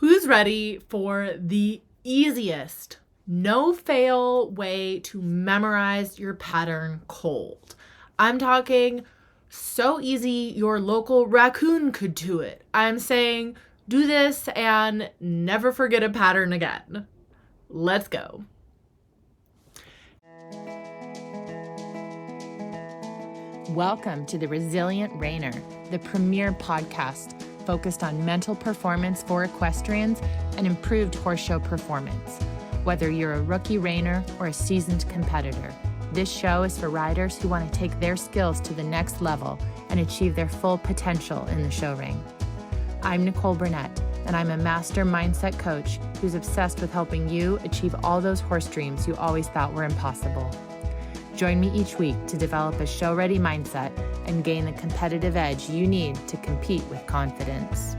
Who's ready for the easiest, no fail way to memorize your pattern cold? I'm talking so easy your local raccoon could do it. I'm saying do this and never forget a pattern again. Let's go. Welcome to the Resilient Reiner, the premier podcast focused on mental performance for equestrians and improved horse show performance. Whether you're a rookie reiner or a seasoned competitor, this show is for riders who want to take their skills to the next level and achieve their full potential in the show ring. I'm Nicole Burnett, and I'm a master mindset coach who's obsessed with helping you achieve all those horse dreams you always thought were impossible. Join me each week to develop a show-ready mindset and gain the competitive edge you need to compete with confidence.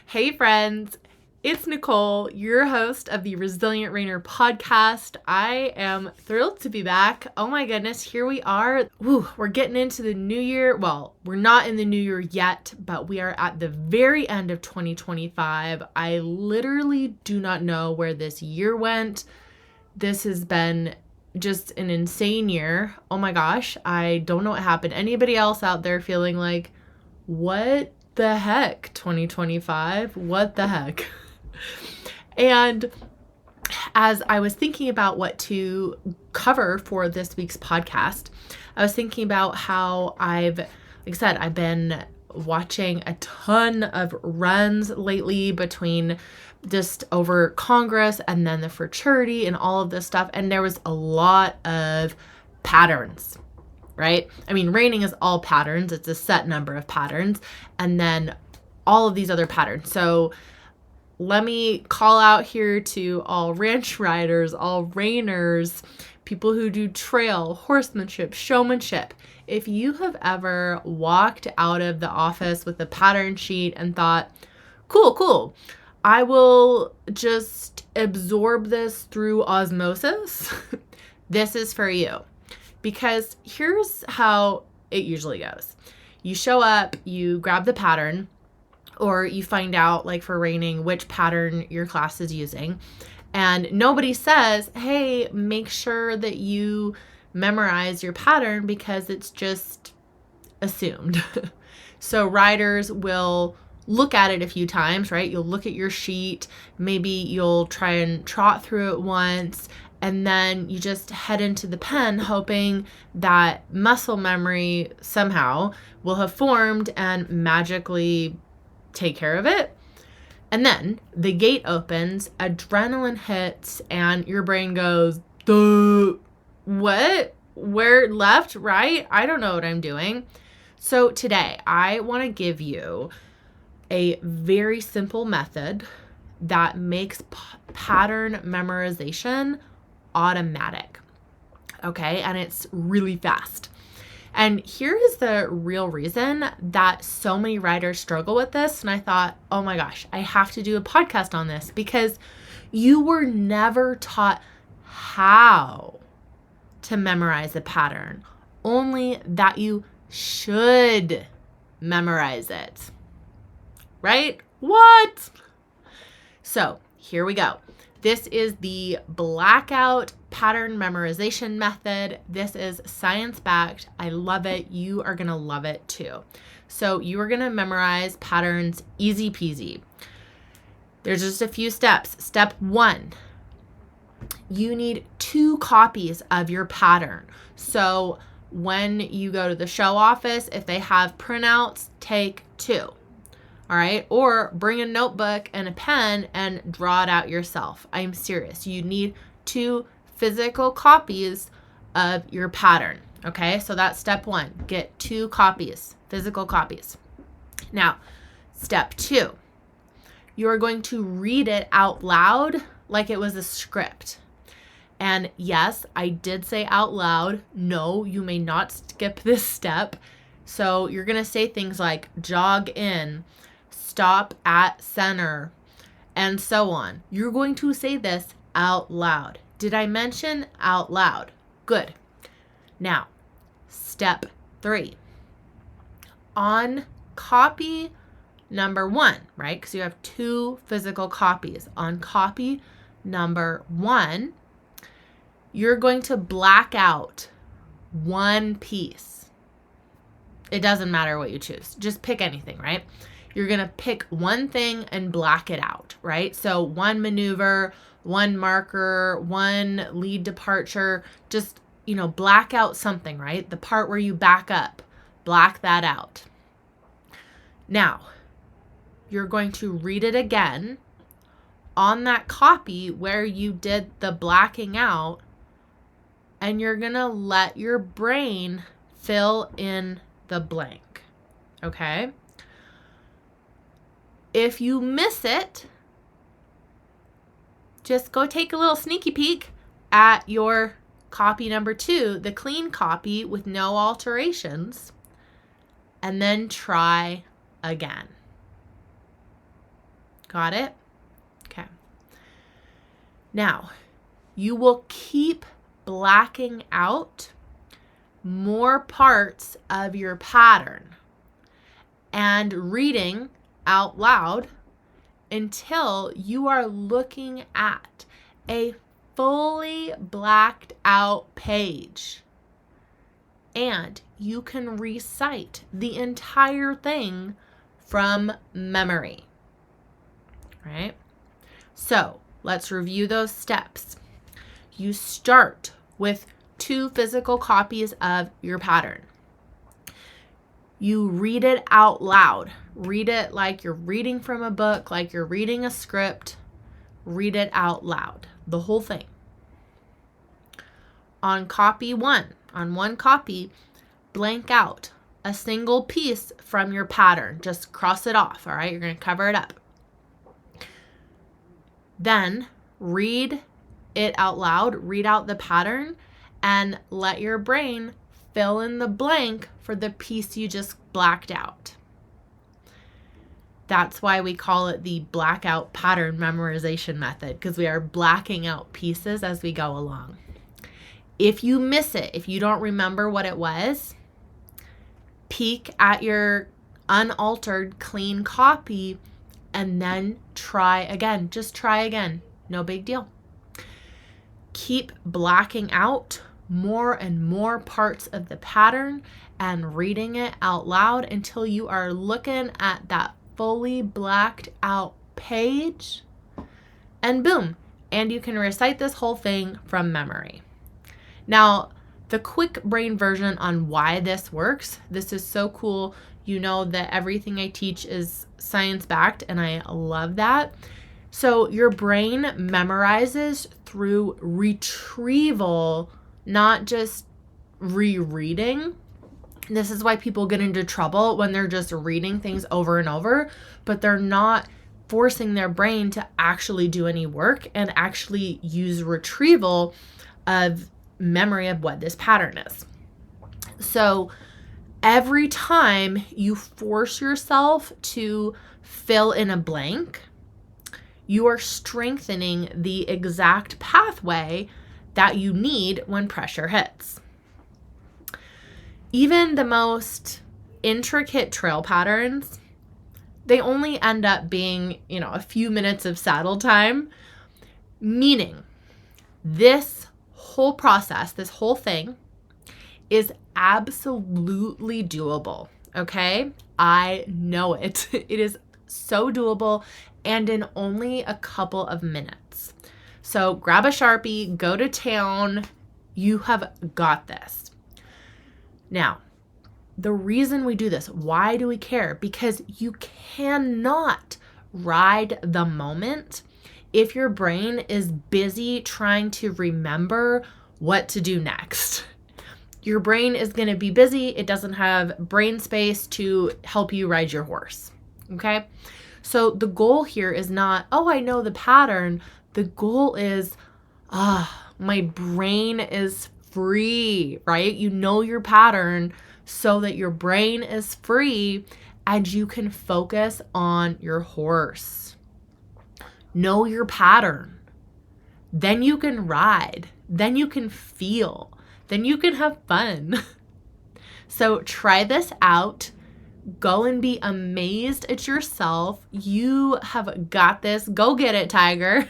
Hey friends, it's Nicole, your host of the Resilient Reiner podcast. I am thrilled to be back. Oh my goodness, here we are. We're getting into the new year. Well, we're not in the new year yet, but we are at the very end of 2025. I literally do not know where this year went. This has been just an insane year. Oh my gosh, I don't know what happened. Anybody else out there feeling like, what the heck, 2025? What the heck? And as I was thinking about what to cover for this week's podcast, I was thinking about how like I said, I've been watching a ton of runs lately between just over Congress and then the futurity and all of this stuff. And there was a lot of patterns, right? I mean, reining is all patterns. It's a set number of patterns. And then all of these other patterns. So let me call out here to all ranch riders, all reiners, people who do trail, horsemanship, showmanship. If you have ever walked out of the office with a pattern sheet and thought, cool, I will just absorb this through osmosis, this is for you. Because here's how it usually goes. You show up, you grab the pattern, or you find out, like for reining, which pattern your class is using. And nobody says, hey, make sure that you memorize your pattern because it's just assumed. So riders will look at it a few times, right? You'll look at your sheet. Maybe you'll try and trot through it once. And then you just head into the pen hoping that muscle memory somehow will have formed and magically take care of it. And then the gate opens, adrenaline hits, and your brain goes, duh, what? Where, left, right? I don't know what I'm doing. So today I want to give you a very simple method that makes pattern memorization automatic. Okay, and it's really fast. And here is the real reason that so many riders struggle with this. And I thought, oh my gosh, I have to do a podcast on this because you were never taught how to memorize a pattern, only that you should memorize it. Right? What? So here we go. This is the blackout pattern memorization method. This is science-backed. I love it. You are going to love it too. So you are going to memorize patterns easy peasy. There's just a few steps. Step 1, you need 2 copies of your pattern. So when you go to the show office, if they have printouts, take 2. All right. Or bring a notebook and a pen and draw it out yourself. I'm serious. You need 2 physical copies of your pattern. Okay. So that's step 1. Get 2 copies, physical copies. Now, step 2, you're going to read it out loud like it was a script. And yes, I did say out loud. No, you may not skip this step. So you're going to say things like jog in, stop at center, and so on. You're going to say this out loud. Did I mention out loud? Good. Now, step 3. On copy number 1, right? Because you have 2 physical copies. On copy number 1, you're going to black out one piece. It doesn't matter what you choose. Just pick anything, right? You're going to pick one thing and black it out, right? So one maneuver, one marker, one lead departure, just, black out something, right? The part where you back up, black that out. Now, you're going to read it again on that copy where you did the blacking out, and you're going to let your brain fill in the blank, okay? If you miss it, just go take a little sneaky peek at your copy number 2, the clean copy with no alterations, and then try again. Got it? Okay. Now, you will keep blacking out more parts of your pattern and reading out loud until you are looking at a fully blacked out page and you can recite the entire thing from memory, right? So let's review those steps. You start with 2 physical copies of your pattern. You read it out loud. Read it like you're reading from a book, like you're reading a script. Read it out loud, the whole thing. On copy 1, on one copy, blank out a single piece from your pattern. Just cross it off, all right? You're going to cover it up. Then read it out loud, read out the pattern, and let your brain fill in the blank for the piece you just blacked out. That's why we call it the blackout pattern memorization method, because we are blacking out pieces as we go along. If you miss it, if you don't remember what it was, peek at your unaltered clean copy and then try again. Just try again. No big deal. Keep blacking out more and more parts of the pattern and reading it out loud until you are looking at that fully blacked out page, and boom, and you can recite this whole thing from memory. Now, the quick brain version on why this works, this is so cool. You know that everything I teach is science-backed, and I love that. So your brain memorizes through retrieval, not just rereading. This is why people get into trouble when they're just reading things over and over, but they're not forcing their brain to actually do any work and actually use retrieval of memory of what this pattern is. So every time you force yourself to fill in a blank, you are strengthening the exact pathway that you need when pressure hits. Even the most intricate trail patterns, they only end up being, a few minutes of saddle time, meaning this whole process, this whole thing is absolutely doable, okay? I know it. It is so doable and in only a couple of minutes. So grab a Sharpie, go to town. You have got this. Now, the reason we do this, why do we care? Because you cannot ride the moment if your brain is busy trying to remember what to do next. Your brain is going to be busy. It doesn't have brain space to help you ride your horse, okay? So the goal here is not, I know the pattern. The goal is, my brain is free, right? You know your pattern so that your brain is free and you can focus on your horse. Know your pattern. Then you can ride. Then you can feel. Then you can have fun. So try this out. Go and be amazed at yourself. You have got this. Go get it, Tiger.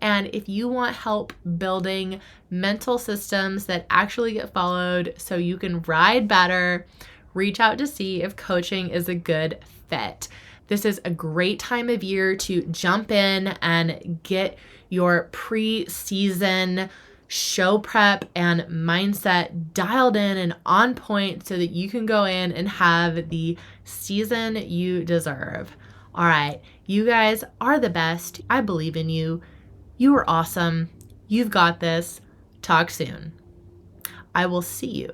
And if you want help building mental systems that actually get followed so you can ride better, reach out to see if coaching is a good fit. This is a great time of year to jump in and get your pre-season show prep and mindset dialed in and on point so that you can go in and have the season you deserve. All right, you guys are the best. I believe in you. You are awesome. You've got this. Talk soon. I will see you